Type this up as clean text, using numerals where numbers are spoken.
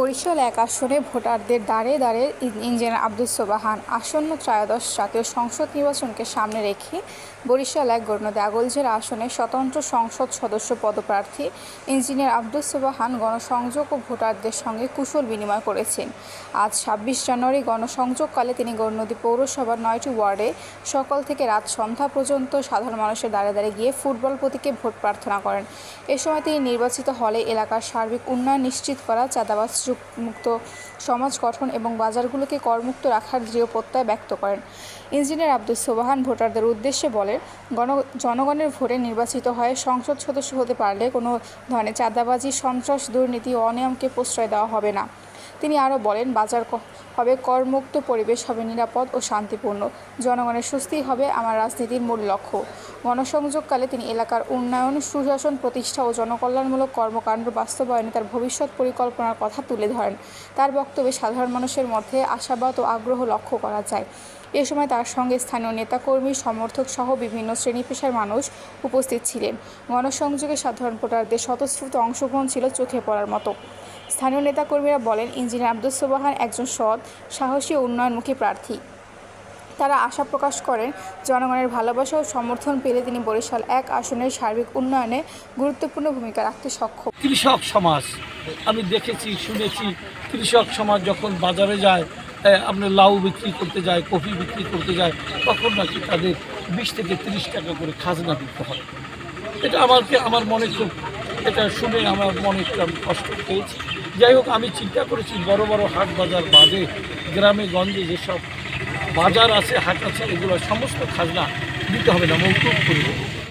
বরিশাল এক আসনে ভোটারদের দ্বারে দ্বারে ইঞ্জিনিয়ার আব্দুস সোবাহান। আসন্ন ত্রয়োদশ জাতীয় সংসদ নির্বাচনকে সামনে রেখে বরিশাল এক গৌরনদী আগলঝির আসনে স্বতন্ত্র সংসদ সদস্য পদপ্রার্থী ইঞ্জিনিয়ার আব্দুস সোবাহান গণসংযোগ ও ভোটারদের সঙ্গে কুশল বিনিময় করেছেন। আজ ২৬ জানুয়ারি গণসংযোগকালে তিনি গৌরনদী পৌরসভার ৯টি ওয়ার্ডে সকাল থেকে রাত সন্ধ্যা পর্যন্ত সাধারণ মানুষের দ্বারে দ্বারে গিয়ে ফুটবল প্রতীকে ভোট প্রার্থনা করেন। এ সময় তিনি নির্বাচিত হলে এলাকার সার্বিক উন্নয়ন নিশ্চিত করা, চাঁদাবাজ মুক্ত সমাজ গঠন এবং বাজারগুলোকে করমুক্ত রাখার দৃঢ় প্রত্যয় ব্যক্ত করেন। ইঞ্জিনিয়ার আব্দুস সোবাহান ভোটারদের উদ্দেশ্যে বলেন, জনগণের ভোটে নির্বাচিত হয়ে সংসদ সদস্য হতে পারলে কোনো ধরনের চাঁদাবাজি, সন্ত্রাস, দুর্নীতি ও অনিয়মকে প্রশ্রয় দেওয়া হবে না। তিনি আরও বলেন, বাজার হবে করমুক্ত, পরিবেশ হবে নিরাপদ ও শান্তিপূর্ণ, জনগণের স্বস্তি হবে আমার রাজনীতির মূল লক্ষ্য। গণসংযোগকালে তিনি এলাকার উন্নয়ন, সুশাসন প্রতিষ্ঠা ও জনকল্যাণমূলক কর্মকাণ্ড বাস্তবায়নে তার ভবিষ্যৎ পরিকল্পনার কথা তুলে ধরেন। তার বক্তব্যে সাধারণ মানুষের মধ্যে আশাবাদ ও আগ্রহ লক্ষ্য করা যায়। এ সময় তার সঙ্গে স্থানীয় নেতাকর্মী, সমর্থক সহ বিভিন্ন শ্রেণী পেশার মানুষ উপস্থিত ছিলেন। গণসংযোগে সাধারণ ভোটারদের স্বতঃস্ফূর্ত অংশগ্রহণ ছিল চোখে পড়ার মতো। স্থানীয় নেতাকর্মীরা বলেন, ইঞ্জিনিয়ার আব্দুস সোবাহান একজন সৎ, সাহসী ও উন্নয়নমুখী প্রার্থী। তারা আশা প্রকাশ করেন, জনগণের ভালোবাসা ও সমর্থন পেলে তিনি বরিশাল এক আসনের সার্বিক উন্নয়নে গুরুত্বপূর্ণ ভূমিকা রাখতে সক্ষম। কৃষক সমাজ আমি দেখেছি, শুনেছি, কৃষক সমাজ যখন বাজারে যায়, আপনার লাউ বিক্রি করতে যায়, কফি বিক্রি করতে যায়, তখন নাকি তাদের 20 থেকে 30 টাকা করে খাজনা দিতে হয়। এটা আমার মনে খুব, এটা শুনে আমার মনে আমি কষ্ট পেয়েছি। যাই হোক, আমি চিন্তা করেছি বড় বড় হাট বাজার বাদে গ্রামে গঞ্জে যেসব বাজার আছে, হাট আছে, এগুলো সমস্ত খাজনা দিতে হবে না, মৌকুফ করে দেবে।